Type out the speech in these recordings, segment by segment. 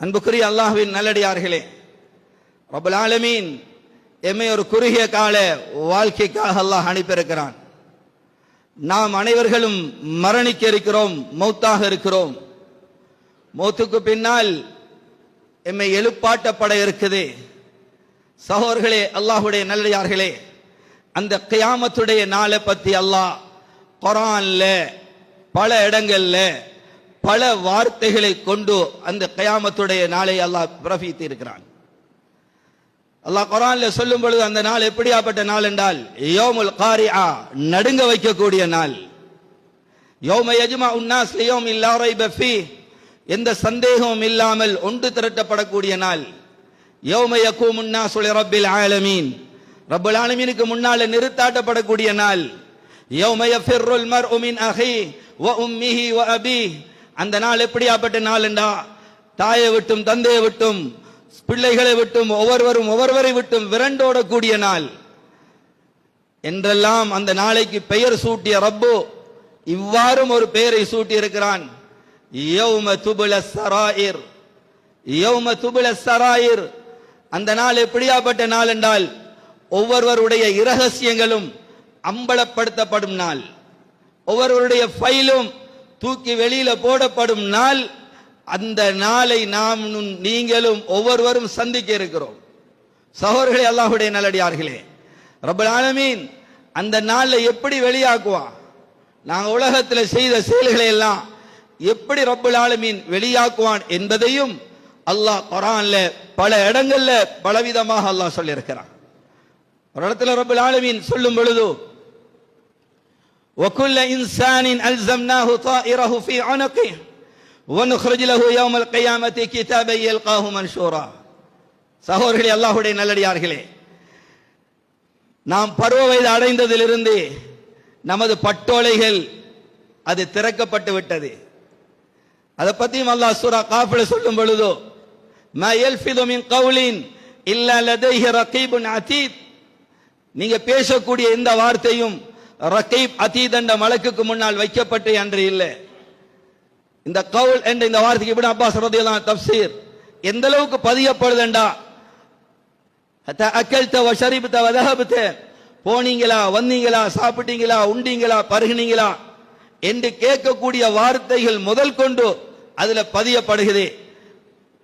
அன்புக்குரிய அல்லாஹ்வின் நல்லடியார்களே, ரப்பல் ஆலமீன் எம்மை ஒரு குறுகிய கால வாழ்க்கைக்காக அல்லாஹ் அனுப்பியிருக்கிறான். நாம் அனைவர்களும் மரணிக்க இருக்கிறோம், மௌத்தாக இருக்கிறோம். மௌத்துக்கு பின்னால் எம்மை எழுப்பாட்டப்பட இருக்குது. சகோதரர்களே, அல்லாஹ்வுடைய நல்லடியார்களே, அந்த கியாமத்துடைய நாளை பத்தி அல்லாஹ் குர்ஆன்ல பல இடங்கள்ல பல வார்த்தைகளை கொண்டு அந்த கியாமத்துடைய நாளை அல்லாஹ் பிரபித்து இருக்கிறான். அல்லாஹ் குர்ஆன்ல சொல்லும் பொழுது அந்த நாள் எப்படியாப்பட்ட நாள் என்றால், யௌமுல் காரிஆ, நடுங்க வைக்கக்கூடிய நாள். யௌம யஜ்மஉன் நாஸ் லியௌமில் லா ரைப ஃபீஹ், எந்த சந்தேகமும் இல்லாமல் ஒன்று திரட்டப்படக்கூடிய நாள். யௌம யகூமுன் நாஸு லிரப்பில் ஆலமீன், ரப்பல் ஆலமீனுக்கு முன்னால நிறுத்தாட்டப்படக்கூடிய நாள். யௌம யஃபிர்ருல் மர்உ மின் அஹீஹி வ உம்மிஹி வ அபீஹி, அந்த நாள் எப்படியாப்பட்ட நாள் என்றா, தாயை விட்டும் தந்தையை விட்டும் பிள்ளைகளை விட்டும் ஒவ்வொருவரை விட்டும் விரண்டோடக்கூடிய நாள் என்றெல்லாம் அந்த நாளைக்கு பெயர் சூட்டிய ரப்பு இவ்வாறும் ஒரு பெயரை சூட்டி இருக்கிறான். யௌம துபுலஸ் ஸராயிர், யௌம துபுலஸ் ஸராயிர், அந்த நாள் எப்படியாப்பட்ட நாள் என்றால், ஒவ்வொருவருடைய இரகசியங்களும் அம்பலப்படுத்தப்படும் நாள், ஒவ்வொருவருடைய ஃபைலும் தூக்கி வெளியில போடப்படும் நாள். அந்த நாளை நாம் நீங்களும் ஒவ்வொருவரும் சந்திக்க இருக்கிறோம். சகோதரர்களே, அல்லாஹ்வுடைய நல்லடியார்களே, ரப்பல் ஆலமீன் அந்த நாள்ல எப்படி வெளியாக்குவான்? நாங்க உலகத்தில் செய்த செயல்களை எல்லாம் எப்படி ரப்பல் ஆலமீன் வெளியாக்குவான் என்பதையும் அல்லாஹ் குர்ஆன்ல பல இடங்கள்ல பலவிதமாக அல்லாஹ் சொல்லி இருக்கிறான். ஒரு இடத்துல ரப்பல் ஆலமீன் சொல்லும் பொழுது, وَكُلَّ إِنسَانٍ أَلْزَمْنَاهُ طَائِرَهُ فِي عُنُقِهِ وَنُخْرِجُ لَهُ يَوْمَ الْقِيَامَةِ كِتَابًا يَلْقَاهُ مَنْشُورًا. சகோதரர்களே, அல்லாஹ்வுடைய நல்லடியார்களே, நாம் பருவ வயது அடைந்ததிலிருந்து நமது பட்டோலைகள் அது திறக்கப்பட்டு விட்டது. அதை பத்தியும் அல்லாஹ் சூரா காஃப்ல சொல்லும் பொழுது, மா யல்ஃபிது மின் கௌலின் இல்லா லதைஹி ரகீபுன் அதீத், நீங்க பேசக்கூடிய எந்த வார்த்தையும் ரகீப் அதீத் என்ற மலக்குக்கு முன்னால் வைக்கப்பட்டு அன்று இல்லை. இந்த கவுல் என்ற இந்த வார்த்தைக்கு இப்னு அப்பாஸ் ரலியல்லாஹு அன்ஹு தஃப்சீர் எந்த அளவுக்கு பதியப்படுதுண்டா, ஹத்தா அக்கல்த வ ஷரிப்த வ தஹப்த, போனீங்களா, வந்தீங்களா, சாப்பிட்டீங்களா, உண்டீங்களா, பருகினீங்களா என்று கேட்கக்கூடிய வார்த்தைகள் முதல் கொண்டு அதுல பதியப்படுகிறது.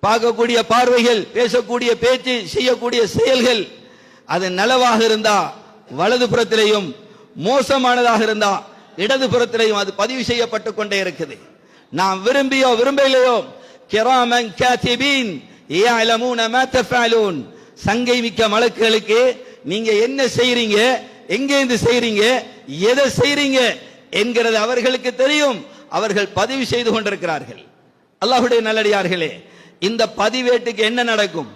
பார்க்கக்கூடிய பார்வைகள், பேசக்கூடிய பேச்சு, செய்யக்கூடிய செயல்கள் அது நலவாக இருந்தா வலது புறத்திலேயும், மோசமானதாக இருந்தா இடது புறத்திலேயும் அது பதிவு செய்யப்பட்டு கொண்டே இருக்குது. நாம் விரும்பியோ விரும்பலையோ, கிராமன் காத்திபீன் யஅலமூன மா தஃஅலூன், சங்கை மிக்க மலக்குகளுக்கு நீங்க என்ன செய்றீங்க, எங்கே இருந்து செய்றீங்க, எதை செய்றீங்க என்கிறது அவர்களுக்கு தெரியும். அவர்கள் பதிவு செய்து கொண்டிருக்கிறார்கள். அல்லாஹ்வுடைய நல்லடியார்களே, இந்த பதிவேட்டுக்கு என்ன நடக்கும்?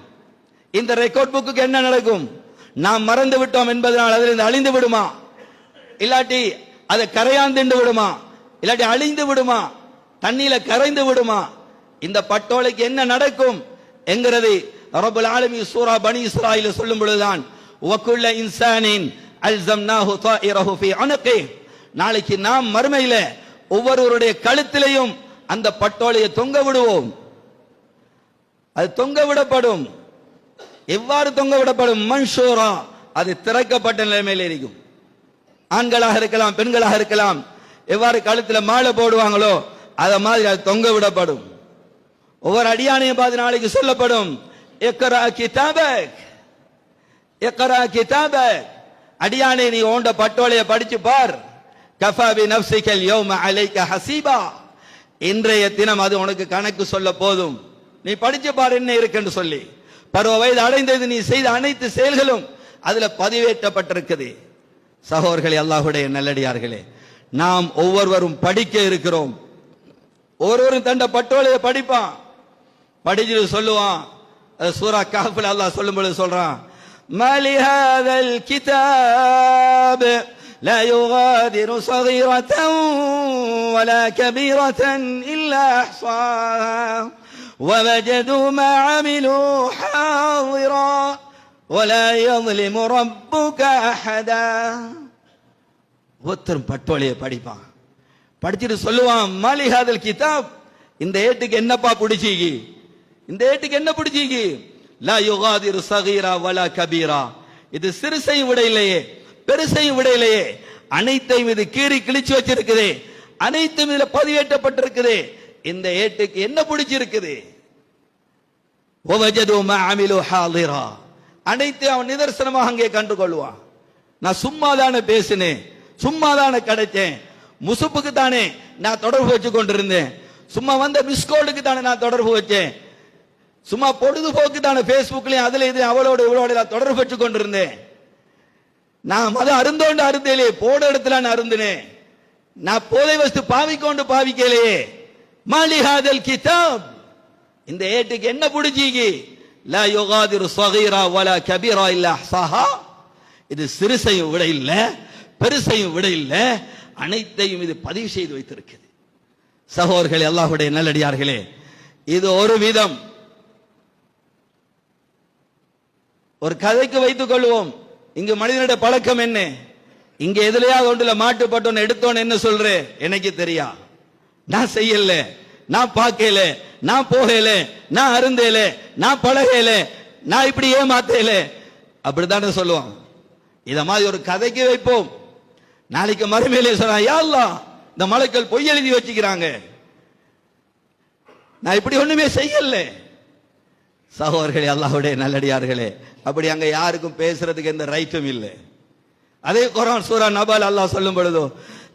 இந்த ரெக்கார்ட் புக்கு என்ன நடக்கும்? நாம் மறந்து விட்டோம் என்பதனால் அதிலிருந்து அழிந்து விடுமா? இல்லாட்டி அதை கரையாந்து விடுமா? இல்லாட்டி அழிந்து விடுமா? தண்ணீல கரைந்து விடுமா? இந்த பட்டோலைக்கு என்ன நடக்கும் என்கிறது ரப்பல் ஆலமீன் சூரா பனி இஸ்ராயீல் சொல்லும் பொழுதுதான், வகுல்ல இன்சானின் அல்ஸம்னாஹு தாயிரஹு ஃபீ உனுகிஹி, நாளைக்கு நாம் மறுமையில ஒவ்வொருவருடைய கழுத்திலையும் அந்த பட்டோலையை தொங்க விடுவோம். அது தொங்க விடப்படும். எவ்வாறு தொங்க விடப்படும்? மன்ஷூரா, அது திறக்கப்பட்ட நிலைமையில் இருக்கும். ஆண்களாக இருக்கலாம், பெண்களாக இருக்கலாம். எவ்வாறு கழுத்துல மாலை போடுவாங்களோ அத மாதிரி அது தொங்க விடப்படும். ஒவ்வொரு அடியானையும் பார்த்து நாளைக்கு சொல்லப்படும், இக்ரா கிதாபக், இக்ரா கிதாபக், அடியானே நீ ஓண்ட பட்டோலையை படிச்சு பார். கஃபா பி நஃப்ஸிகல் யௌம அலைக ஹஸீபா, இன்றைய தினம் அது உனக்கு கணக்கு சொல்ல போதும். நீ படிச்சு பார் என்ன இருக்குன்னு சொல்லி. பருவ வயது அடைந்தது நீ செய்த அனைத்து செயல்களும் அதுல பதிவேற்றப்பட்டிருக்குது. சகோதரர்களே, அல்லாஹ்வுடைய நல்லடியார்களே, நாம் ஒவ்வொருவரும் படிக்க இருக்கிறோம். ஒவ்வொருவரும் தண்ட பட்டோலையை படிப்பான், படிச்சுட்டு சொல்லுவான். சூரா கஹ்ஃப்ல அல்லாஹ் சொல்லும் பொழுது சொல்றான், மலி ஹாதல் கிதாப் லா யுகாதிரு ஸகீரத்தன் வலா கபீரத்தன் இல்லா அஹ்ஸாஹா வவஜது மா அமிலு ஹாதிரா வலா யظ்லிமு ரப்புக அஹதா. ஒருத்தரும் பட்டோலையை படிப்பான், படிச்சுட்டு சொல்லுவான், மலி ஹாதல் கிதாப், இந்த ஏட்டுக்கு என்னப்பா பிடிச்சிக்கி, இந்த ஏட்டுக்கு என்ன பிடிச்சீங்க? லா யுகாதிரு சகீரா வலா கபீரா. இது சிறுசையும் விட இல்லையே, பெருசையும் விட இல்லையே, அனைத்தையும் இது கீறி கிழிச்சு வச்சிருக்குது, அனைத்தும் இதுல பதிவேற்றப்பட்டிருக்குது. இந்த ஏட்டுக்கு என்ன பிடிச்சிருக்குது? வஜது மா அமிலு ஹாலிரா. அனைத்து அவன் நிதர்சனமாக அங்கே கண்டு கொள்வான். நான் சும்மா தானே பேசினேன், சும்மா தானே கிடைச்சேன், முசுப்புக்கு தானே நான் தொடர்பு வச்சு கொண்டிருந்தேன், சும்மா வந்த மிஸ்கோலுக்கு தானே நான் தொடர்பு வச்சேன், சும்மா பொழுதுபோக்கு தானே பேஸ்புக்லயும் அதுல இது அவளோட இவளோட நான் தொடர்பு வச்சு கொண்டிருந்தேன். நான் மத அருந்தோண்டு அருந்தேலே, போட இடத்துல நான் அருந்தினேன், நான் போதை வஸ்து பாவிக்கொண்டு பாவிக்கலையே. மாலிஹாதல் கிதாப். இந்த ஏட்டுக்கு என்ன பிடிச்சீங்க? லா யுகாதிரு ஸகீரா வலா கபீரா இல்லா அஹ்ஸாஹா. இது சிறுசையும் விட இல்ல, பெருசையும் விட இல்ல, அனைத்தையும் இது பதிவு செய்து வைத்திருக்கிறது. சகோதரர்களே, அல்லாஹ்வுடைய நல்லடியார்களே, இது ஒரு விதம். ஒரு கதைக்கு வைத்துக் கொள்வோம். இங்கு மனிதனுடைய பழக்கம் என்ன? இங்க எதுலையாவது ஒன்றுல மாட்டுப்பட்டோன்னு எடுத்தோன்னு என்ன சொல்ற? எனக்கு தெரியா, நான் செய்யல, நான் பார்க்கல, நான் போகல, நான் அருந்தேல, நான் பழகல, நான் இப்படி ஏமாத்தேல, அப்படித்தானே சொல்லுவான். இத மாதிரி ஒரு கதைக்கு வைப்போம். நாளைக்கு மறுமையிலே சொல்றா, யா அல்லாஹ், இந்த மலக்கள் பொய் எழுதி வச்சுக்கிறாங்க, நான் இப்படி ஒண்ணுமே செய்யல. சகோதரர்களே, அல்லாஹ்வுடைய நல்லடியார்களே, அப்படி அங்க யாருக்கும் பேசுறதுக்கு எந்த ரைட்டும் இல்லை. அதே குர்ஆன் சூரா நபால் அல்லாஹ் சொல்லும் பொழுது,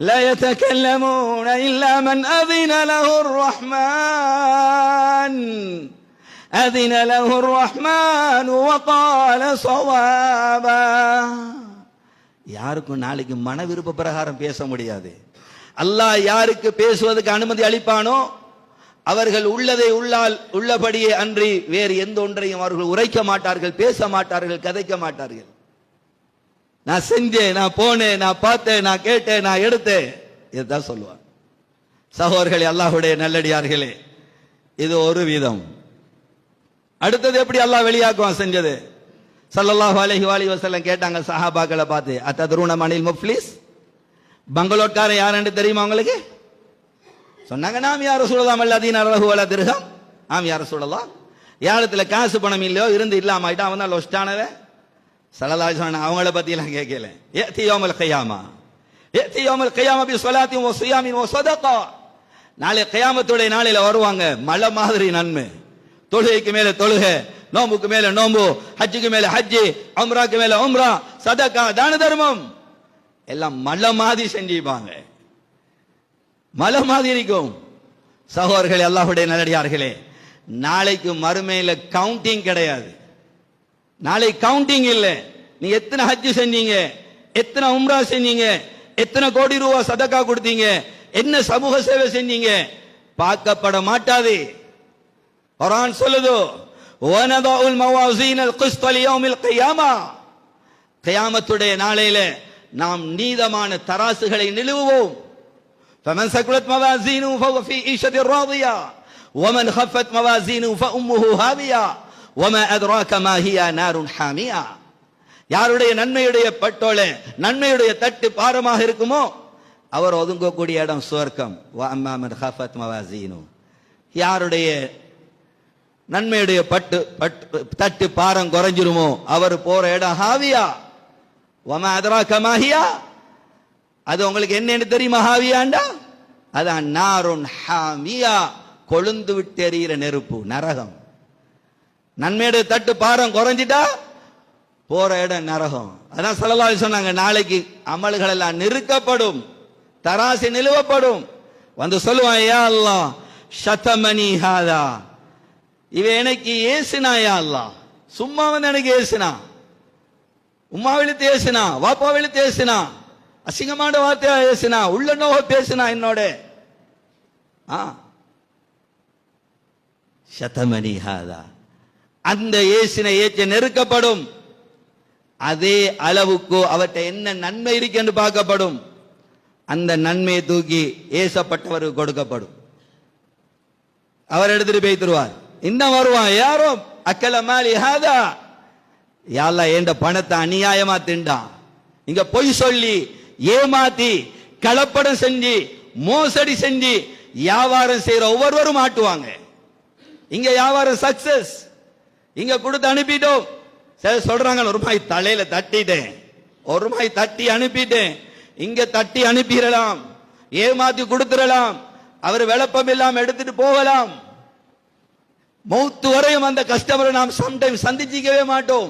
லா யதகல்லமூன இல்லா மன் அஸின லஹுர் ரஹ்மான் அஸின லஹுர் ரஹ்மான் வ கால ஸவாபா. யாருக்கும் நாளைக்கு மன விருப்ப பிரகாரம் பேச முடியாது. அல்லாஹ் யாருக்கு பேசுவதற்கு அனுமதி அளிப்பானோ அவர்கள் உள்ளதை உள்ளபடியே அன்றி வேறு எந்த ஒன்றையும் அவர்கள் உரைக்க மாட்டார்கள், பேச மாட்டார்கள், கதைக்க மாட்டார்கள். நான் செஞ்சேன், நான் போனேன், நான் பார்த்தேன், நான் கேட்டேன், நான் எடுத்தேன், இதுதான் சொல்லுவான். சகோதரர்களே, அல்லாஹ்வுடைய நல்லடியார்களே, இது ஒரு விதம். அடுத்தது எப்படி அல்லாஹ் வெளியாக்குவான் செஞ்சது? ஸல்லல்லாஹு அலைஹி வஸல்லம் கேட்டாங்க சஹாபாக்களை பார்த்து, அத்ததுரூன மனில் முஃப்லிஸ், பங்களோட்காரன் யாருன்னு தெரியுமா உங்களுக்கு? சொன்னாங்க, நாம் யார் ரசூலுல்லாஹ் அல்லதீன லஹு வலா திர்ஹம். ஆம் யார் ரசூலுல்லாஹ், யாரத்துல காசு பணம் இல்லையோ, இருந்து இல்லாம ஆயிட்டா அவன் தான் லொஸ்டானவன். ஸல்லல்லாஹு அலைஹி வஸல்லம் அவங்கள பத்தி எல்லாம் கேட்கல. யத்தி யௌமல் கியாமா, யத்தி யௌமல் கியாமா பி ஸலாத்தின் வ ஸியாமின் வ ஸதகா. நாளை கியாமத்துடைய நாளையில வருவாங்க, மலை மாதிரி நன்மை, தொழுகைக்கு மேல தொழுகை, நோம்புக்கு மேல நோம்பு, ஹஜ்ஜுக்கு மேல ஹஜ்ஜி, உம்ராக்கு மேல உம்ரா, சதகா, தான தர்மம் எல்லாம் மலை மாதிரி செஞ்சுப்பாங்க, மலை மாதிரி இருக்கும். சகோதரர்களே, அல்லாஹ்வுடைய நல்லடியார்களே, நாளைக்கு மறுமையில கவுண்டிங் கிடையாது. நாளை கவுண்டிங் இல்ல. நீ எத்தனை ஹஜ் செஞ்சீங்க, எத்தனை உம்ரா செஞ்சீங்க, எத்தனை கோடி ரூபாய் சதகா கொடுத்தீங்க, என்ன சமூக சேவை செஞ்சீங்க, பார்க்கப்பட மாட்டாது. குர்ஆன் சொல்லுது, வனதஉல் மவாஸீனல் கிஸ்த லியௌமில் கியாமா. கியாமத்துடைய நாளையில நாம் நீதமான தராசுகளை நிறுவுவோம். فمن ثقلت موازينه فهو في عيشة راضية ومن خفت موازينه فأمه هاوية وما أدراك ما هي نار حامية. யாருடைய நன்மையுடைய பட்டோலை, நன்மையுடைய தட்டு பாரமாக இருக்குமோ அவர் ஒதுங்கக்கூடிய இடம் சுவர்க்கம். وأما من خفت موازينه, யாருடைய நன்மையுடைய தட்டு பாரம் குறைஞ்சிருமோ அவர் போற இடம் ஹாவியா. وما أدراك ما هي, அது உங்களுக்கு என்னன்னு தெரியுமா? ஹாவியாண்டா அதான் நாருன் ஹாமியா, கொழுந்து விட்டு எரிகிற நெருப்பு, நரகம். நன்மையுடைய தட்டு பாரம் குறைஞ்சிட்டா போற இடம் நரகம். அதான் ஸல்லல்லாஹு அலைஹி சொன்னாங்க, நாளைக்கு அமல்கள் எல்லாம் நிறுக்கப்படும், தராசு நிலுவப்படும். வந்து சொல்லுவான், யா அல்லாஹ் ஷதமனி ஹாதா, இவன் எனக்கு ஏசுனா, யா அல்லாஹ் சும்மா வந்து எனக்கு ஏசுனா, உம்மா விழுத்து ஏசுனா, வாப்பா விழுத்து ஏசுனா, அசிங்கமான வார்த்தையா பேசினா, உள்ள நோக பேசினா என்னோட. ஷதமனி ஹாதா, அந்த ஏசின ஏற்ற நெருக்கப்படும். அதே அளவுக்கு அவற்றை என்ன நன்மை இருக்கு என்று பார்க்கப்படும். அந்த நன்மையை தூக்கி ஏசப்பட்டவருக்கு கொடுக்கப்படும். அவர் எடுத்துட்டு போய் தருவார். இன்னும் வருவான், யாரோ அக்கல மாலி ஹாதா, யா அல்லாஹ் என்ற பணத்தை அநியாயமா திண்டான். இங்க பொய் சொல்லி ஏமாத்தி கலப்படம் செஞ்சு மோசடி செஞ்சு வியாபாரம் செய்யற ஒவ்வொருவரும் மாட்டுவாங்க. இங்க வியாபாரம் சக்சஸ், இங்க கொடுத்து அனுப்பிட்டோம். சரி சொல்றாங்க, ஒரு ரூபாய் தலையில தட்டிட்டேன், ஒரு ரூபாய் தட்டி அனுப்பிட்டேன். இங்க தட்டி அனுப்பிடலாம், ஏமாத்தி கொடுத்துடலாம், அவர் விளப்பம் இல்லாம எடுத்துட்டு போகலாம். மௌத்து வரையும் அந்த கஸ்டமரை நாம் சம்டைம் சந்திச்சிக்கவே மாட்டோம்.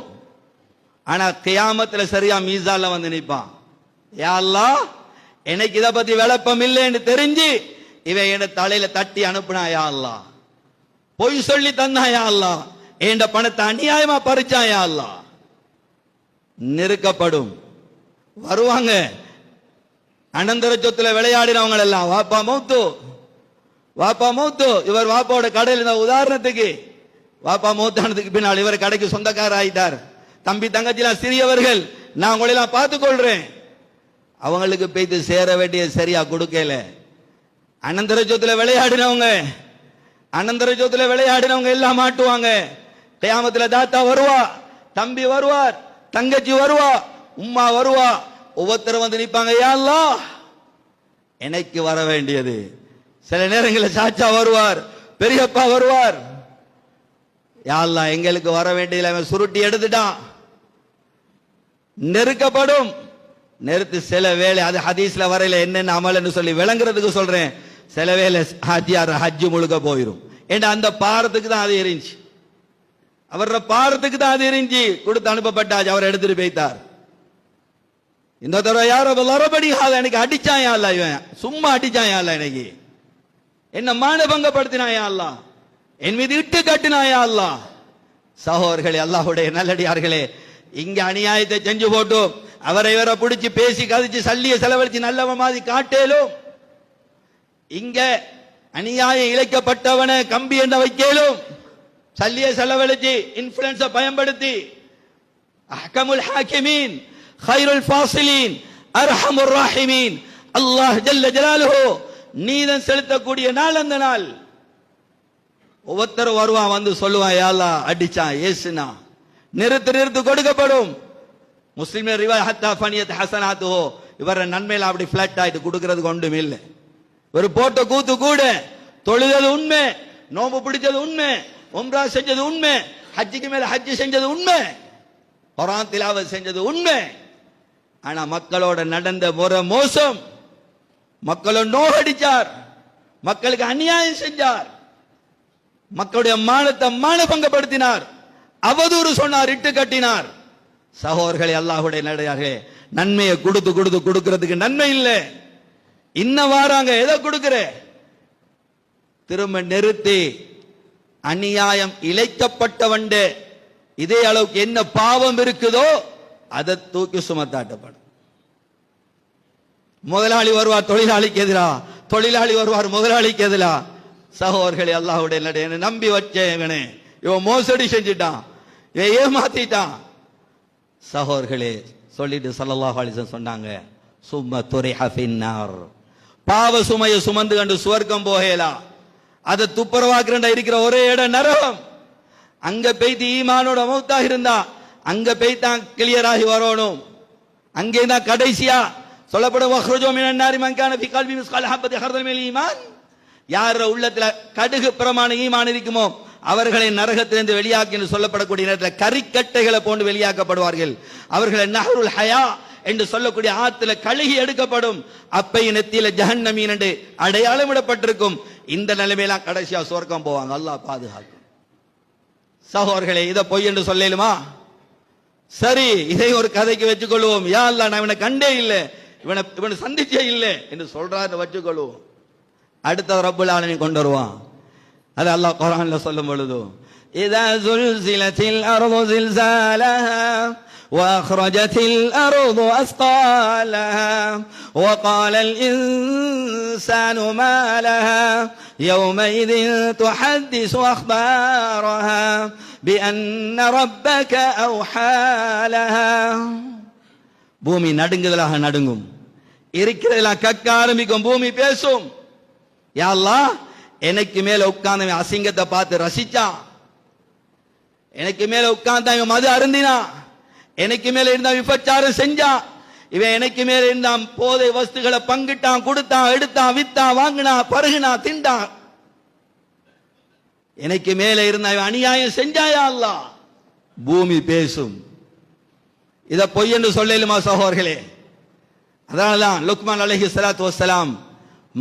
ஆனா கியாமத்துல சரியா மீசால வந்து நிற்பான். யா அல்லாஹ், எனக்கு இதை பத்தி விளப்பம் இல்லைன்னு தெரிஞ்சு இவன் என்ன தலையில தட்டி அனுப்புனா, யா அல்லாஹ், பொய் சொல்லி தந்தா, யா அல்லாஹ், என் பணத்தை அநியாயமா பறிச்சா, யா அல்லாஹ். நெருக்கப்படும். வருவாங்க அனந்தர சொத்துல விளையாடினவங்க எல்லாம், வாப்பா மௌத்து, வாப்பா மௌத்து. இவர் வாப்பாவோட கடையில் இருந்த உதாரணத்துக்கு, வாப்பா மௌத்தானதுக்கு பின்னால் இவர் கடைக்கு சொந்தக்கார ஆயிட்டார். தம்பி தங்கச்சிலாம் சிறியவர்கள், நான் உங்களெல்லாம் பார்த்துக் கொள்றேன். அவங்களுக்கு போய்த்து சேர வேண்டிய சரியா கொடுக்கல. அனந்தர சொத்துல விளையாடினவங்க, அனந்தர சொத்துல விளையாடினவங்க எல்லாம் மாட்டுவாங்க. கியாமத்துல தாத்தா வருவா, தம்பி வருவார், தங்கச்சி வருவா, உம்மா வருவா. ஒவ்வொருத்தரும் வந்து நிற்பாங்க, யா அல்லாஹ், எனக்கு வர வேண்டியது. சில நேரங்களில் சாச்சா வருவார், பெரியப்பா வருவார், யா அல்லாஹ், எங்களுக்கு வர வேண்டியதில்லை, அவன் சுருட்டி எடுத்துட்டான். நெருக்கப்படும். நெருத்து சில வேலை, அது ஹதீஸ்ல வரையில என்னென்ன அமல்னு சொல்லி விளங்குறதுக்கு சொல்றேன். சில வேலை ஹஜ்ஜியார் ஹஜ்ஜு முழுக்க போயிடும். ஏன்னா அந்த பாரத்துக்கு தான் அது இருந்துச்சு, அவரோட பாரத்துக்கு தான் அது இருந்துச்சு. கொடுத்து அனுப்பப்பட்டாச்சு, அவர் எடுத்துட்டு போய்த்தார். இந்த தடவை யாரோ லரபடியாத எனக்கு அடிச்சாயா இல்ல, இவன் சும்மா அடிச்சாயா இல்ல, எனக்கு என்ன மானபங்கப்படுத்தினாயா அல்ல, என் மீது இட்டு கட்டினாயா அல்ல. சகோதரர்களே, அல்லாஹ்வுடைய நல்லடியார்களே, இங்க அநியாயத்தை செஞ்சு போட்டு அவரை இவரை பிடிச்சி பேசி கதிச்சு சல்லிய செலவழிச்சு நல்லவ மாதிரி காட்டேலும், இங்க அநியாயம் இழைக்கப்பட்டவனை கம்பி எண்ண வைக்கலும், சல்லிய செலவழிச்சு இன்ஃபுளுன்ஸ பயன்படுத்தி அஹ்கமுல் ஹாக்கிமீன் خيرுல் ஃபாசிலீன் அர்ஹமுர் ராஹிமீன் அல்லாஹ் ஜல்ல ஜலாலுஹு நீதம் செலுத்தக்கூடிய நாள் அந்த நாள். ஒவ்வொருத்தரும் வருவான், வந்து சொல்லுவான், யா அல்லாஹ், அடிச்சான், ஏசுனா, நிறுத்து கொடுக்கப்படும். முஸ்லிம் ரிவாய் ஹத்தா ஃபனியத் ஹஸனாத்துஹு, இவர நன்மையில அப்படி ஃபிளாட் ஆயிட்டு கொடுக்கிறதுக்கு ஒன்றும் இல்லை. ஒரு போட்ட கூத்து கூட, தொழுதது உண்மை, நோம்பு பிடிச்சது உண்மை, உம்ரா செஞ்சது உண்மை, ஹஜ்ஜுக்கு மேல ஹஜ்ஜு செஞ்சது உண்மை, குர்ஆன் திலாவத் செஞ்சது உண்மை. ஆனா மக்களோட நடந்த முறை மோசம், மக்களோட நோகடிச்சார், மக்களுக்கு அநியாயம் செஞ்சார், மக்களுடைய மானத்தை மானபங்கப்படுத்தினார், அவதூறு சொன்னார், இட்டு கட்டினார். சகோதரர்களே, அல்லாஹ்வுடைய நல்லடியார்களே, நன்மையை கொடுக்கிறதுக்கு நன்மை இல்லை. இன்னும் வாராங்க, எதை கொடுக்கிற, திரும்ப நிறுத்தி அநியாயம் இழைக்கப்பட்டவண்ட இதே அளவுக்கு என்ன பாவம் இருக்குதோ அதை தூக்கி சுமத்தாட்டப்படும். முதலாளி வருவார் தொழிலாளிக்கு எதிரா, தொழிலாளி வருவார் முதலாளிக்கு எதிரா. சகோதரர்களே, அல்லாஹ்வுடைய நல்லடியார்களே, நம்பி வச்சவனே இவன் மோசடி செஞ்சுட்டான், இவன் ஏமாத்திட்டான். சகோதரர்களே, சொல்லிட்டு ஸல்லல்லாஹு அலைஹி வஸல்லம் சொன்னாங்க, சும்ம துரிஹ ஃபின்னார், பாவ சுமையை சுமந்து கண்டு சுவர்க்கம் போகலாம். அதை துப்புரவாக்குறண்டா இருக்கிற ஒரே இடம் நரகம். அங்க போய்த்து ஈமானோட மௌத்தா இருந்தா அங்க போய்தான் கிளியர் ஆகி வரணும். அங்கே தான் கடைசியா சொல்லப்படும், வஹ்ருஜு மினன் நாரி மன் கான ஃபீ கல்பி மிஸ்கால் ஹப்பத்தி ஹர்தல் மினல் ஈமான், யார உள்ளத்துல கடுகு பிரமாண ஈமான் இருக்குமோ அவர்களை நரகத்திலிருந்து வெளியாக்கி என்று சொல்லப்படக்கூடிய நேரத்தில் கரிக்கட்டைகளை போன்று வெளியாக்கப்படுவார்கள். அவர்களை நஹருல் ஹயா என்று சொல்லக்கூடிய ஆத்துல கழுகி எடுக்கப்படும். அப்பையின் நெத்தியில ஜஹன்னமீன் என்று அடையாளமிடப்பட்டிருக்கும். இந்த நிலைமையெல்லாம் கடைசியா சொர்க்கம் போவாங்க. அல்லாஹ் பாதுகாக்கும். சகோதரர்களே, இதை பொய் என்று சொல்லலுமா? சரி, இதை ஒரு கதைக்கு வச்சுக் கொள்வோம். யா அல்லாஹ், நான் இவனை கண்டே இல்லை, இவனை சந்திச்சே இல்லை என்று சொல்றாரு வச்சுக்கொள்வோம். அடுத்த ரப்புல் ஆலமீன் கொண்டு வருவான். அது அல்லாஹ் குர்ஆன்ல சொல்லும் பொழுது, இதா ஸுல்ஸிலத்தில் அர்து ஸில்ஸாலஹா وأخرجت الأرض أثقالها وقال الإنسان ما لها يومئذ تحدث أخبارها بأن ربك أوحى لها. பூமி நடுங்குதலாக நடுங்கும், இருக்கிறதெல்லாம் கக்க ஆரம்பிக்கும், பூமி பேசும். யா அல்லாஹ், எனக்கு மேல உட்கார்ந்து அசிங்கத்தை பார்த்து ரசிச்சான், எனக்கு மேல உட்கார்ந்தா இவன் மது அருந்தினா, எனக்கு மேல இருந்தா விபச்சாரம் செஞ்சான், இவன் எனக்கு மேல இருந்தான் போதை வஸ்துகளை பங்கிட்டான், கொடுத்தான், எடுத்தான், வித்தான், வாங்கினா, பருகுனா, திண்டான். எனக்கு மேலே இருந்த அநியாயம் செஞ்சாயா அல்லாஹ்? பூமி பேசும். இத பொய் என்று சொல்லலுமா சகோதரர்களே? அதனாலதான் லுக்மான் அலைஹிஸ்ஸலாத்து வஸ்ஸலாம்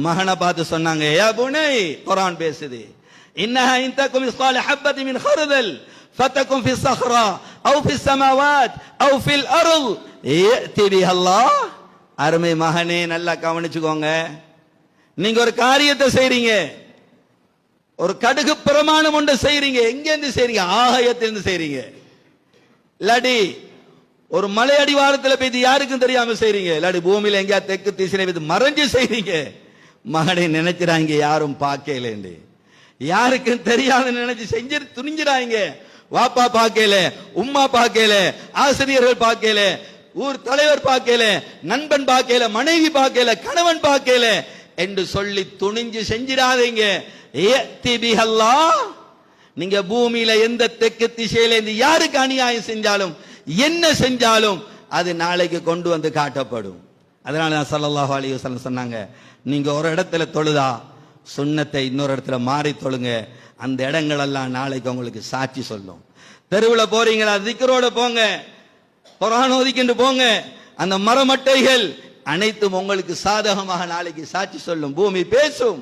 மகனை பார்த்து சொன்னாங்க, யா புனை, குர்ஆன் பேசுது, இன்னஹா இன் தகும் மிஸ்கால ஹப்பத்தி மின் ஹர்தல் ஃபதகும் ஃபி ஸஹ்ரா அவ் ஃபி ஸமாவாத் அவ் ஃபில் அர்த் யஅதி பிஹா அல்லாஹ். அருமை மகனே, நல்லா கவனிச்சுக்கோங்க. நீங்க ஒரு காரியத்தை செய்றீங்க, ஒரு கடுகு பிரமாணம் ஒன்று செய்றீங்க. எங்க இருந்து செய்றீங்க? ஆகாயத்திலிருந்து செய்றீங்க. இல்லாடி ஒரு மலை அடிவாரத்தில் போய் யாருக்கும் தெரியாம செய்றீங்க. இல்லாடி பூமியில எங்கேயா தெற்கு திசையில போய் மறைஞ்சு செய்றீங்க. மகனை நினைக்கிறாங்க யாரும் பார்க்கல, யாருக்கும் தெரியாத நினைச்சு செஞ்சு துணிஞ்சிடாங்க. வாப்பா பார்க்கல, உம்மா பார்க்கல, ஆசிரியர்கள் பார்க்கல, ஊர் தலைவர் பார்க்கல, நண்பன் பார்க்கல, மனைவி பார்க்கல, கணவன் பார்க்கல என்று சொல்லி துணிஞ்சு செஞ்சிடாதீங்க. நீங்க பூமியில எந்த தெற்கு திசையில இருந்து யாருக்கு அநியாயம் செஞ்சாலும் என்ன செஞ்சாலும் அது நாளைக்கு கொண்டு வந்து காட்டப்படும். அதனால தான் ஸல்லல்லாஹு அலைஹி வஸல்லம் சொன்னாங்க, நீங்க ஒரு இடத்துல தொழுதா சுன்னத்தை இன்னொரு இடத்துல மாறி தொழுங்க, அந்த இடங்கள் எல்லாம் நாளைக்கு உங்களுக்கு சாட்சி சொல்லும். தெருவில் போறீங்களா, திக்ரோட போங்க, குர்ஆன் ஓதிக்கிட்டு போங்க, அந்த மரமட்டைகள் அனைத்தும் உங்களுக்கு சாதகமாக நாளைக்கு சாட்சி சொல்லும். பூமி பேசும்.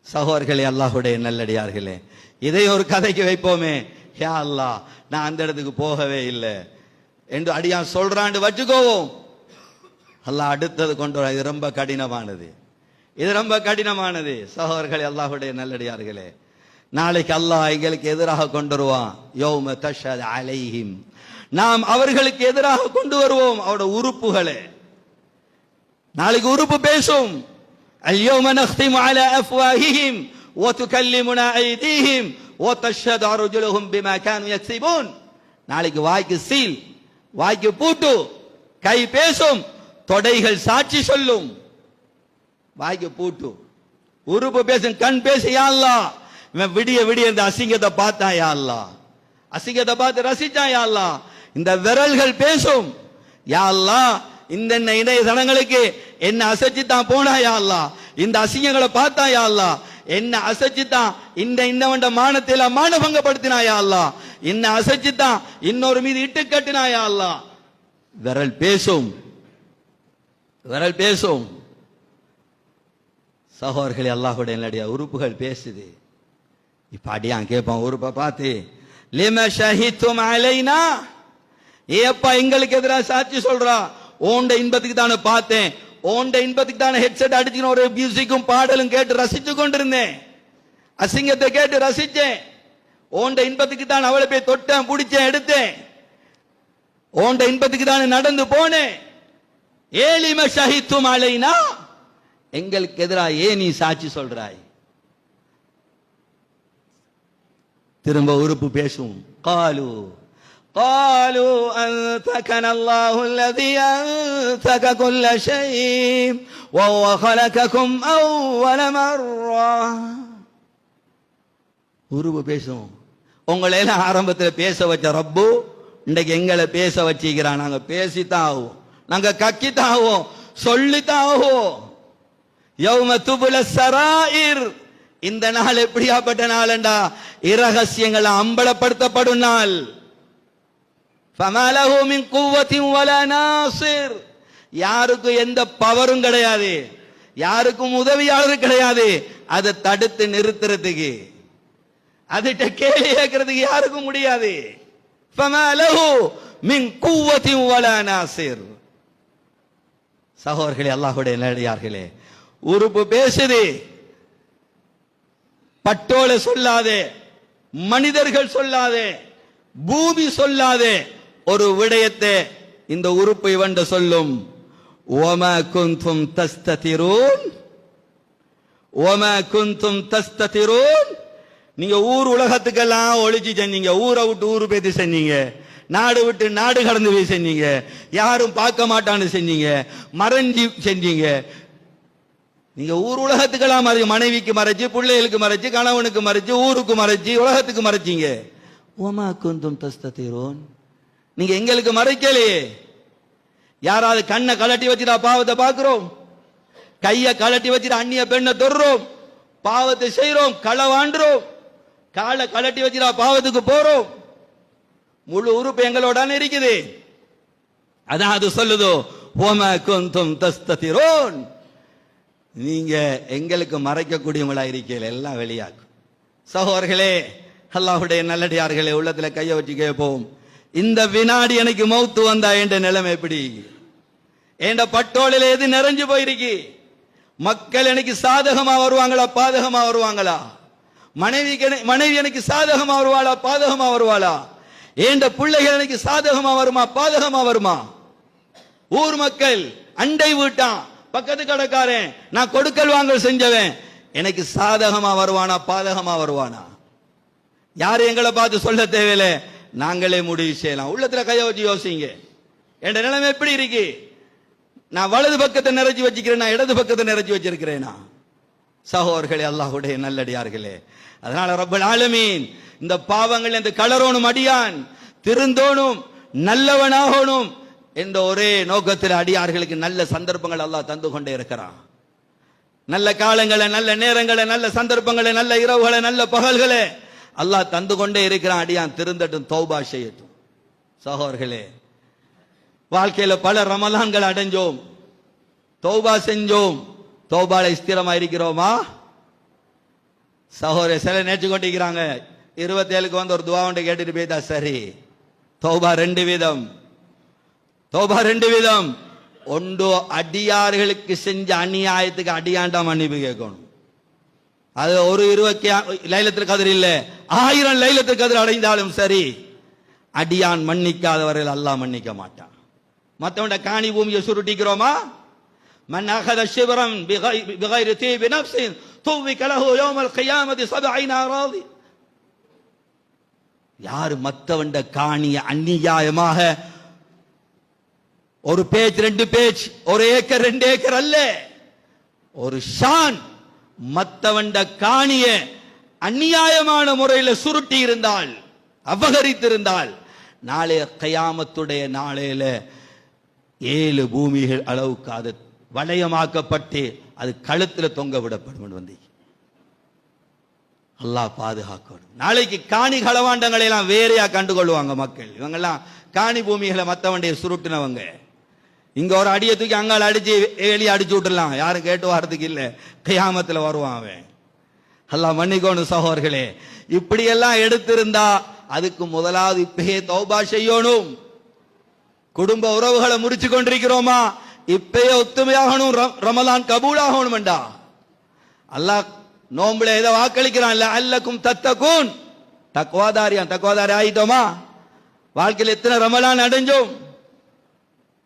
சகோதரர்களே, அல்லாஹ்வுடைய நல்லடியார்களே, இதை ஒரு கதைக்கு வைப்போமே. யா அல்லாஹ், நான் அந்த இடத்துக்கு போகவே இல்லை என்று அடியான் சொல்றான்னு வச்சுக்கோவோம். அல்லாஹ் அடுத்தது கொண்டு வர. இது ரொம்ப கடினமானது, இது ரொம்ப கடினமானது. சகோதரர்களே, அல்லாஹ்வுடைய நல்லடியார்களே, நாளைக்கு அல்லாஹ் எங்களுக்கு எதிராக கொண்டு வருவான். யௌம தஷ்ஹது அலைஹிம், நாம் அவர்களுக்கு எதிராக கொண்டு வருவோம் அவருடைய உறுப்புகளை. நாளைக்கு உறுப்பு பேசும். اليوم نختم على أفواههم وتكلمنا أيديهم وتشهد أرجلهم بما كانوا يكسبون. நாளைக்கு வாய்க்கு சீல், வாய்க்கு பூட்டு, கை பேசும், தொடைகள் சாட்சி சொல்லும். வாய்க்கு பூட்டு, உறுப்பு பேசும், கண் பேசு. யா அல்லாஹ், இவன் விடிய விடிய இந்த அசிங்கத்தை பார்த்தா, யா அல்லாஹ், அசிங்கத்தை பார்த்து ரசிச்சா, யா அல்லாஹ். இந்த விரல்கள் பேசும். யா அல்லாஹ், இந்த இணையதளங்களுக்கு என்ன அசைச்சுத்தான் போனா, யா அல்லாஹ், இந்த அசிங்கங்களை பார்த்தா, யா அல்லாஹ், என்ன அசைச்சுத்தான் இந்த மானத்தில மானபங்கப்படுத்தினா, யா அல்லாஹ், என்ன அசைச்சுத்தான் இன்னொரு மீது இட்டு கட்டினா, யா அல்லாஹ். விரல் பேசும், விரல் பேசும். சகோதரர்களே, அல்லாஹ்வுடைய நல்லடியா உறுப்புகள் பேசுது. இப்ப அடியான் கேட்பான் உறுப்பை பார்த்து, லிம ஷஹிதும் அலைனா, ஏப்பா எங்களுக்கு எதிராக சாட்சி சொல்றா? ஓண்ட இன்பத்துக்கு தானே பார்த்தேன், ஓண்ட இன்பத்துக்கு தானே ஹெட்செட் அடிச்சுன்னு ஒரு மியூசிக்கும் பாடலும் கேட்டு ரசிச்சு கொண்டிருந்தேன், அசிங்கத்தை கேட்டு ரசிச்சேன். ஓண்ட இன்பத்துக்கு தான் அவளை போய் தொட்டேன், பிடிச்சேன், எடுத்தேன். ஓண்ட இன்பத்துக்கு தானே நடந்து போனேன். ஏலிம ஷஹிதும் அலைனா, எங்களுக்கு எதிராக ஏன் நீ சாட்சி சொல்றாய்? திரும்ப உறுப்பு பேசும். காலு قالوا أنطقنا الله الذي أنطق كل شيء وهو خلقكم أول مرة. உருவு பேசும். உங்களை எல்லாம் ஆரம்பத்தில் பேச வச்ச ரப்பு இன்றைக்கு எங்களை பேச வச்சிக்கிறான். நாங்க பேசித்தான் ஆகும், நாங்க கக்கித்தான் ஆகும், சொல்லித்தான் ஆகும். யௌம துபுல சராயிர், இந்த நாள் எப்படியாப்பட்ட நாள்டா? இரகசியங்கள் அம்பலப்படுத்தப்படும் நாள். فما له من قوة ولا ناصر, யாருக்கும் எந்த பவரும் கிடையாது, யாருக்கும் உதவியாளர் கிடையாது அதை தடுத்து நிறுத்துறதுக்கு, அதிட்ட கேள்வி கேட்கறதுக்கு யாருக்கும் முடியாது. فما له من قوة ولا ناصر. சகோதரர்களே, அல்லாஹ்வுடைய நல்லடியார்களே, உறுப்பு பேசுது. பட்டோல சொல்லாதே, மனிதர்கள் சொல்லாதே, பூமி சொல்லாதே ஒரு விடயத்தை இந்த உறுப்பு இவண்ட சொல்லும். وما كنتم تستترون وما كنتم تستترون. நீங்க ஊர் உலகத்துக்கெல்லாம் ஒளிச்சு செஞ்சீங்க, ஊரை விட்டு ஊரு பேத்தி செஞ்சீங்க, நாடு விட்டு நாடு கடந்து போய் செஞ்சீங்க, யாரும் பார்க்க மாட்டான்னு செஞ்சீங்க, மறைஞ்சி செஞ்சீங்க. நீங்க ஊர் உலகத்துக்கெல்லாம் மறைச்சு, மனைவிக்கு மறைச்சு, பிள்ளைகளுக்கு மறைச்சு, கணவனுக்கு மறைச்சு, ஊருக்கு மறைச்சு, உலகத்துக்கு மறைச்சீங்க. وما كنتم تستترون, நீங்க எங்களுக்கு மறைக்கலையே. யாராவது கண்ணை கலட்டி வச்சுட்டா பாவத்தை பார்க்கிறோம், கைய கலட்டி வச்சுட்டு அந்நிய பெண்ணை தொடுறோம், பாவத்தை செய்யறோம், களவாண்டுறோம், காலை கலட்டி வச்சுடா பாவத்துக்கு போறோம். முழு உறுப்பு எங்களோட இருக்குது. அதான் அது சொல்லுதோ, ஓமா குந்தும் தஸ்ததிரோன், நீங்க எங்களுக்கு மறைக்கக்கூடியவங்களா இருக்கீங்க, எல்லாம் வெளியாகும். சகோதரர்களே, அல்லாஹ்வுடைய நல்லடியார்களே, உள்ளத்துல கைய வச்சு கேட்போம், இந்த வினாடி எனக்கு மௌத்து வந்தா என்ற நிலைமை எப்படி? என்ற பட்டோலில எது நிறைஞ்சு போயிருக்கு? மக்கள் எனக்கு சாதகமா வருவாங்களா பாதகமா வருவாங்களா? மனைவி எனக்கு சாதகமா வருவாளா பாதகமா வருவாளா? என்ற பிள்ளைகள் எனக்கு சாதகமா வருமா பாதகமா வருமா? ஊர் மக்கள், அண்டை வீட்டான், பக்கத்து கடைக்காரன், நான் கொடுக்கல் வாங்கல் செஞ்சவன், எனக்கு சாதகமா வருவானா பாதகமா வருவானா? யாரு எங்களை பார்த்து சொல்ல தேவையில்லை, நாங்களே முடிவு செய்யலாம். உள்ளத்துல கைய வச்சு யோசிங்க, என்ற நிலைமை எப்படி இருக்கு? நான் வலது பக்கத்தை நிறைச்சி வச்சுக்கிறேன், நான் இடது பக்கத்தை நிறைச்சி வச்சிருக்கிறேனா? சகோதரர்களே, அல்லாஹ்வுடைய நல்லடியார்களே, அதனால ரப்பல் ஆலமீன் இந்த பாவங்கள் இந்த கலரோனும் அடியான் திருந்தோனும் நல்லவனாகணும் என்ற ஒரே நோக்கத்தில் அடியார்களுக்கு நல்ல சந்தர்ப்பங்கள் அல்லாஹ் தந்து கொண்டே இருக்கிறான். நல்ல காலங்களை, நல்ல நேரங்களை, நல்ல சந்தர்ப்பங்களை, நல்ல இரவுகளை, நல்ல பகல்களை அல்லாஹ் தந்து கொண்டே இருக்கிறான். அடியான் திருந்தட்டும், தௌபா செய்யட்டும். சகோதரர்களே, வாழ்க்கையில பல ரமலான்கள் அடைஞ்சோம், தௌபா செஞ்சோம், தௌபால ஸ்திரமா இருக்கிறோமா? சகோதரர் சில நேற்று கொண்டிருக்கிறாங்க, 27க்கு வந்து ஒரு துவா ஒன்று கேட்டுட்டு போய்தா சரி. தௌபா 2 விதம், தௌபா 2 விதம். ஒன்று அடியார்களுக்கு செஞ்ச அநியாயத்துக்கு அடியாண்டா மன்னிப்பு கேட்கணும். அது ஒரு 20 லைலத்துல் கத்ர் இல்ல, 1000 லைலத்துல் கத்ர் அடைந்தாலும் சரி, அடியான் மன்னிக்காதவர்கள் அல்லாஹ் மன்னிக்க மாட்டான். மத்தவண்ட காணி பூமியை சுருட்டிக்கிறோமா? மன் அகத ஷிப்ரன் பிகைரி தீபி நஃப்ஸின் துவிக லஹு யௌமல் கியாமத்தி 70 அராதி. யார் மத்தவண்ட காணிய அநியாயமாக ஒரு பேஜ் 2 பேஜ், ஒரு ஏக்கர் 2 ஏக்கர் அல்ல, ஒரு ஷான் மத்தவண்ட காணிய அநியாயமான முறையில் சுருட்டி இருந்தால், அபகரித்திருந்தால், நாளைய கயாமத்துடைய நாளையில 7 பூமிகள் அளவுக்கு அது வளையமாக்கப்பட்டு அது கழுத்துல தொங்க விடப்படும். வந்து அல்லாஹ் பாதுகாக்கணும். நாளைக்கு காணி களவாண்டங்களை எல்லாம் வேறையா கண்டுகொள்வாங்க மக்கள். இவங்கெல்லாம் காணி பூமிகளை மத்தவண்டிய சுருட்டினவங்க. இங்க ஒரு அடியை தூக்கி அங்கால அடிச்சு வெளியே அடிச்சு விட்டுலாம், யாரும் கேட்டு வாரத்துக்கு இல்ல, கியாமத்துல வருவான் அவன். அல்லாஹ் மன்னிக்கணும் சகோதரர்களே. இப்படி எல்லாம் எடுத்திருந்தா அதுக்கு முதலாவது இப்பயே தௌபா செய்யணும். குடும்ப உறவுகளை முறிச்சு கொண்டிருக்கிறோமா, இப்பயே ஒத்துமையாகணும். ரமலான் கபூலாகணும்டா. அல்லாஹ் நோம்புல ஏதோ வாக்களிக்கிறான், அல்லக்கும் தத்தக்கூன், தக்குவாதாரி ஆயிட்டோமா? வாழ்க்கையில் எத்தனை ரமலான் அடைஞ்சோம்?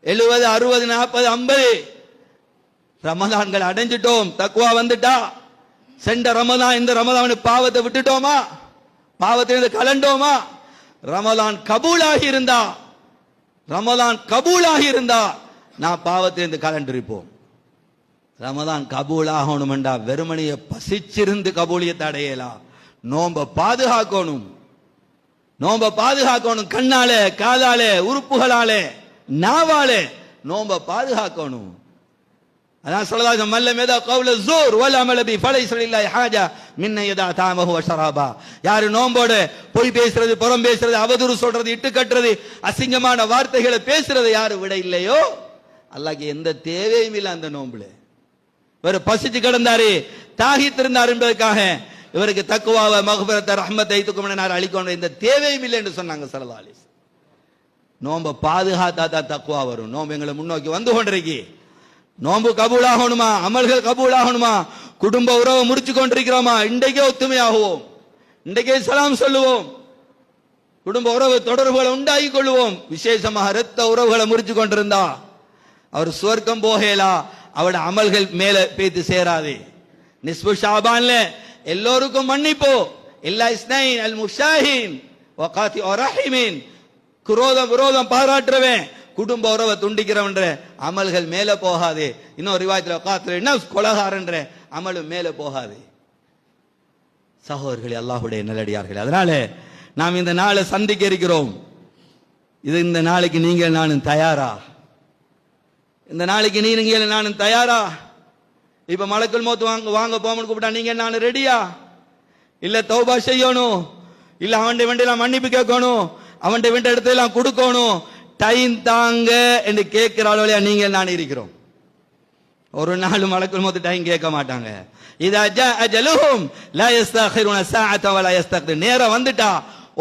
70, 60, 40, 50 ரமலான்கள் அடைஞ்சிட்டோம். தக்குவா வந்துட்டா. சென்ற ரமலான் இந்த ரமலான் பாவத்தை விட்டுட்டோமா? பாவத்திலிருந்து கலண்டோமா? ரமலான் கபூலாகி இருந்தா, ரமலான் கபூலாகி இருந்தா நான் பாவத்திலிருந்து கலண்டிருப்போம். ரமலான் கபூலாகணும்டா வெறுமனைய பசிச்சிருந்து கபூலியத்தை அடையலாம். நோம்ப பாதுகாக்கணும், நோம்ப பாதுகாக்கணும். கண்ணாலே, காதாலே, உறுப்புகளாலே, நாவாலே நோம்ப பாதுகாக்கணும். அதான் சொல்லதாக மல்ல மேதா கவுல ஜூர் வல் அமல் பி ஃபலைஸ லில்லாஹி ஹாஜா மின் யதா தாமஹு வ ஷராபா. யாரு நோம்போட பொய் பேசுறது, புறம் பேசுறது, அவதூறு சொல்றது, இட்டு கட்டுறது, அசிங்கமான வார்த்தைகளை பேசுறது யாரு விட இல்லையோ அல்லாஹ்க்கு எந்த தேவையும் இல்லை அந்த நோம்புல. இவர் பசிச்சு கிடந்தாரு, தாகித்திருந்தார் என்பதற்காக இவருக்கு தக்குவாவை, மக்ஃபிரத்தை, ரஹ்மத்தை அளிக்கணும் எந்த தேவையும் இல்லை என்று சொன்னாங்க ஸல்லல்லாஹு அலைஹி வஸல்லம். நோம்ப பாதுகாத்தா தான் தக்குவா வரும். நோம்பு எங்களை முன்னோக்கி வந்து கொண்டிருக்கி. நோம்பு கபூலாகணுமா? அமல்கள் கபூலாகணுமா? குடும்ப உறவை முறிச்சு கொண்டிருக்கிறோமா? இன்றைக்கே ஒத்துமையாகுவோம், இன்றைக்கே சலாம் சொல்லுவோம், குடும்ப உறவு தொடர்புகளை உண்டாகி கொள்வோம். விசேஷமாக இரத்த உறவுகளை முறிச்சு கொண்டிருந்தா அவர் சுவர்க்கம் போகலா, அவட அமல்கள் மேல பேத்து சேராது. நிஸ்பு ஷாபான்ல எல்லோருக்கும் மன்னிப்போ, இல்லா இஸ்னைன் அல் முஷாஹின் வகாத்தி ரஹீமின், குரோதம் விரோதம் பாராட்டுறவன், குடும்ப உறவை துண்டிக்கிறவன்ற அமல்கள் மேல போகாது. இன்னொரு ரிவாயத்துல வகாத்துல கொலகாரன்ற அமலும் மேல போகாது. சகோதரர்களே, அல்லாஹ்வுடைய நல்லடியார்களே, அதனால நாம் இந்த நாளை சந்திக்க இருக்கிறோம். இது இந்த நாளைக்கு நீங்க நானும் தயாரா? இந்த நாளைக்கு நீங்க நானும் தயாரா? இப்ப மலக்குல் மௌத் வாங்க போமன்னு கூப்பிட்டா நீங்க நானும் ரெடியா? இல்ல தௌபா செய்யணும், இல்ல அவன் வேண்டியெல்லாம் மன்னிப்பு கேட்கணும், அவன் வேண்ட இடத்தையெல்லாம் கொடுக்கணும். டைம் தாங்க என்று கேட்கிற அளவுலையா நீங்க நான் இருக்கிறோம். ஒரு நாள் மலக்குல் மௌத் டைம் கேட்க மாட்டாங்க. இதா ஜாஅ அஜலுஹும் லா யஸ்தகிருன ஸாஅத வ லா யஸ்தக்திர். நேரம் வந்துட்டா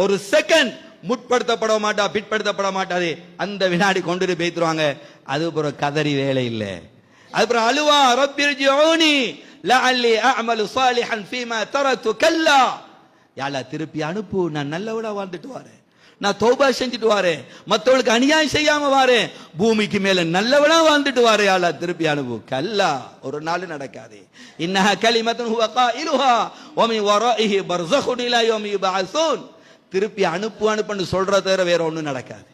ஒரு செகண்ட் முற்படுத்தப்பட மாட்டா, பிற்படுத்தப்பட மாட்டாது. அந்த வினாடி கொண்டு போய்த்துருவாங்க. அது ஒரு கதறி வேலை இல்லை. அதுக்கப்புறம் அழுவா, ரப்பிர்ஜிஊனி லஅல்லி அஅமலு ஸாலிஹன் ஃபீமா தரது கல்லா. யா அல்லாஹ் திருப்பி அனுப்பு, நான் நல்லவனா வாழ்ந்துட்டு வரேன், நான் தௌபா செஞ்சுட்டு வரேன், மற்றவங்களுக்கு அநியாயம் செய்யாம வரேன், பூமிக்கு மேல நல்லவனா வாழ்ந்துட்டு வரேன், யா அல்லாஹ் திருப்பி அனுப்பு. கல்லா, ஒரு நாள் நடக்காது. இன்னஹா கலிமத்துன் ஹுவ காயிலுஹா வ மின் வராஇஹி பர்ஸகுன் இலா யௌமி யுபஅஸூன். திருப்பி அனுப்பு அனுப்புன்னு சொல்ற தவிர வேற ஒண்ணும் நடக்காது.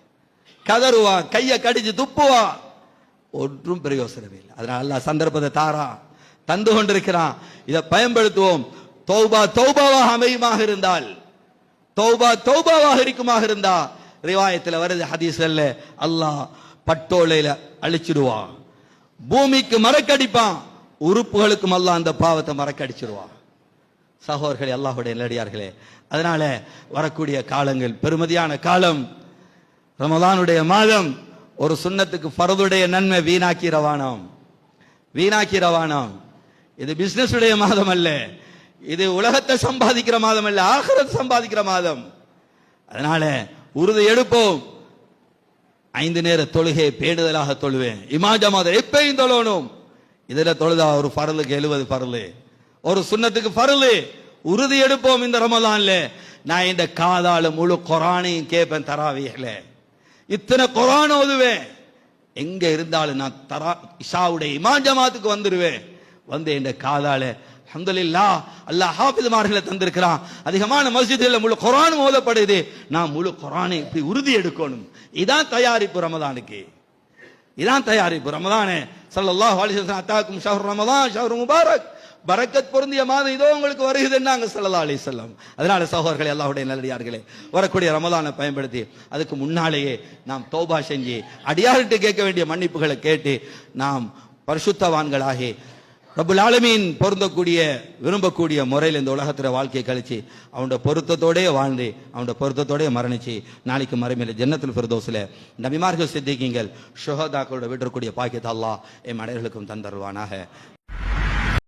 கதறுவா, கைய கடிச்சு துப்புவா, ஒன்றும் பிரயோசனம் இல்லை. அதனால அல்லாஹ் சந்தர்ப்பத்தை தாரா, தந்து கொண்டிருக்கிறான். இதை பயன்படுத்துவோம். தௌபா தௌபாவாக அமையுமாக இருந்தால், தௌபா தௌபாவாக இருக்குமாக இருந்தா, ரிவாயத்தில் வருது ஹதீஸ்ல, அல்லாஹ் பட்டோலையில அழிச்சிடுவான், பூமிக்கு மறக்கடிப்பான், உறுப்புகளுக்கும் அல்லாஹ் அந்த பாவத்தை மறக்கடிச்சிடுவான். சகோதரர்களே, அல்லாஹ்வுடைய நல்லடியார்களே, அதனால வரக்கூடிய காலங்கள் பெருமதியான காலம். ரமலானுடைய மாதம் ஒரு சுன்னத்துக்கு ஃபர்துடைய நன்மை வீணாக்கிறவானோம், வீணாக்கிறவானோம். இது பிசினஸ் உடைய மாதம் அல்ல, இது உலகத்தை சம்பாதிக்கிற மாதம் அல்ல, ஆகிரத்தை சம்பாதிக்கிற மாதம். அதனால உறுதி எடுப்போம். 5 நேர தொழுகை பேணுதலாக தொழுவேன். இமாஜமாத எப்பயும் தொழணும். இதுல தொழுதா ஒரு ஃபர்லுக்கு 70 ஃபர்லு, ஒரு சுன்னத்துக்கு ஃபர்லு. உறுதி எடுப்போம். இந்த ரமலான்ல நான் இந்த காதால முழு குர்ஆனையும் கேட்பேன். தராவீஹ்ல இத்தனை குர்ஆன் ஓதுவேன். எங்க இருந்தாலும் நான் இஷாவுடைய இமாம் ஜமாத்துக்கு வந்துருவேன். வந்து இந்த காதால அல்ஹம்துலில்லாஹ் அல்லாஹ் ஹாஃபிஸ்மார்களை தந்திருக்கிறான். அதிகமான மஸ்ஜிதுல முழு குர்ஆன் ஓதப்படுது. நான் முழு குர்ஆனை இப்படி உறுதி எடுக்கணும். இதான் தயாரிப்பு ரமலானுக்கு, இதான் தயாரிப்பு. ரமலானே ஸல்லல்லாஹு அலைஹி வஸல்லம் அத்தாக்கும் ஷஹ்ரு ரமலான் ஷஹ்ரு முபாரக், பரக்கத் பொருந்திய மாதம் இதோ உங்களுக்கு வருகிறதுன்னாங்க ஸல்லல்லாஹு அலைஹி வஸல்லம். அதனால சகோதரர்களே, அல்லாஹ்வுடைய நல்லடியார்களே, வரக்கூடிய ரமலானை பயன்படுத்தி அதுக்கு முன்னாலேயே நாம் தௌபா செஞ்சு அடியார்கிட்ட கேட்க வேண்டிய மன்னிப்புகளை கேட்டு நாம் பரிசுத்தவான்களாகி ரப்புல் ஆலமீன் பொருந்தக்கூடிய விரும்பக்கூடிய முறையில் இந்த உலகத்துல வாழ்க்கையை கழிச்சு அவனோட பொருத்தத்தோடய வாழ்ந்து அவனோட பொருத்தத்தோடய மரணிச்சு நாளைக்கு மறுமையில ஜன்னத்துல் ஃபிர்தௌஸ்ல நபிமார்கள் சித்திகீங்கள் ஷுஹதாக்களோட விடக்கூடிய பாக்கியத்தை அல்லாஹ் எம் அனைவர்களுக்கும் தந்தருவானாக.